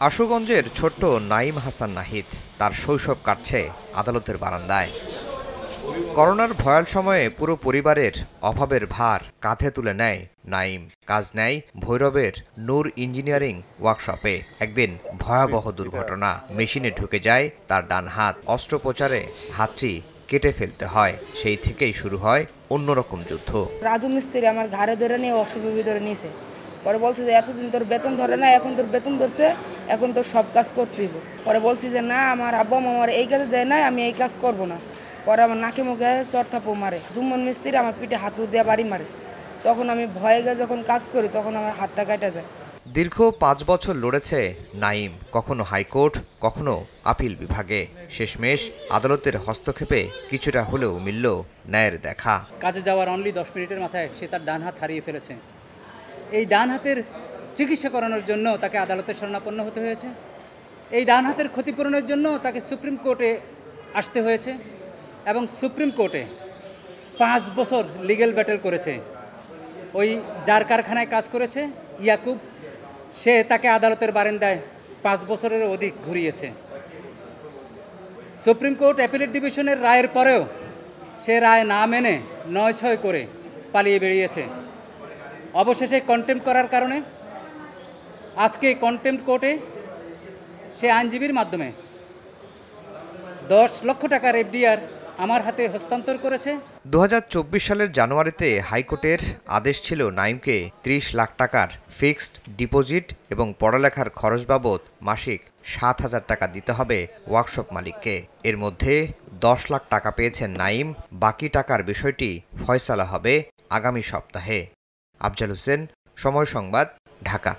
আশুগঞ্জের ছোট্ট নাঈম হাসান নাহিদ তার শৈশব কাটছে আদালতের বারান্দায়। করোনার ভয়াল সময়ে পুরো পরিবারের অভাবের ভার কাঁধে তুলে নেয় নাঈম। কাজ নেয় ভৈরবের নূর ইঞ্জিনিয়ারিং ওয়ার্কশপে। একদিন ভয়াবহ দুর্ঘটনা, মেশিনে ঢুকে যায় তার ডান হাত। অস্ত্রোপচারে হাতটি কেটে ফেলতে হয়। সেই থেকেই শুরু হয় অন্যরকম যুদ্ধ। রাজু মিস্ত্রি আমার ঘাড়ে ধরে নিয়ে ওয়ার্কশপের ভিতরে নিয়েছে। পরে বলছে যে এতদিন তোর বেতন ধরে না, এখন তোর বেতন ধরছে, এখন তোর সব কাজ করতে হইব। পরে বলছি যে না, আমার আব্বা আমার এই কাজে দেয় নাই, আমি এই কাজ করব না। পরে আমার নাকে মুখে চড়থাপো মারে। জুম্মন মিস্ত্রি আমার পিঠে হাত দিয়ে বাড়ি মারে। তখন আমি ভয়ে গিয়ে যখন কাজ করি তখন আমার হাতটা কাটা যায়। দীর্ঘ ৫ বছর লড়েছে নাঈম, কখনো হাইকোর্ট, কখনো আপিল বিভাগে। শেষমেশ আদালতের হস্তক্ষেপে কিছুটা হলেও মিলল ন্যায়ের দেখা। কাজে যাওয়ার অনলি 10 মিনিটের মাথায় সে তার ডান হাত হারিয়ে ফেলেছে। এই ডান হাতের চিকিৎসা করানোর জন্য তাকে আদালতে শরণাপন্ন হতে হয়েছে। এই ডান হাতের ক্ষতিপূরণের জন্য তাকে সুপ্রিম কোর্টে আসতে হয়েছে এবং সুপ্রিম কোর্টে 5 বছর লিগ্যাল ব্যাটেল করেছে। ওই যার কারখানায় কাজ করেছে ইয়াকুব, সে তাকে আদালতের বারান্দায় 5 বছরের অধিক ঘুরিয়েছে। সুপ্রিম কোর্ট অ্যাপিলেট ডিভিশনের রায়ের পরেও সে রায় না মেনে 9-6 করে পালিয়ে বেরিয়েছে। অবশেষে কন্টেম্প্ট করার কারণে আজকে কন্টেম্প্ট কোর্টে সে আইনজীবীর মাধ্যমে 10 লক্ষ টাকার এফডিআর আমার হাতে হস্তান্তর করেছে। ২০২৪ সালের জানুয়ারিতে হাইকোর্টের আদেশ ছিল নাঈমকে ৩০ লাখ টাকার ফিক্সড ডিপোজিট এবং পড়ালেখার খরচ বাবদ মাসিক ৭,০০০ টাকা দিতে হবে ওয়ার্কশপ মালিককে। এর মধ্যে ১০ লাখ টাকা পেয়েছেন নাঈম। বাকি টাকার বিষয়টি ফয়সালা হবে আগামী সপ্তাহে। আফজাল হোসেন, সময় সংবাদ, ঢাকা।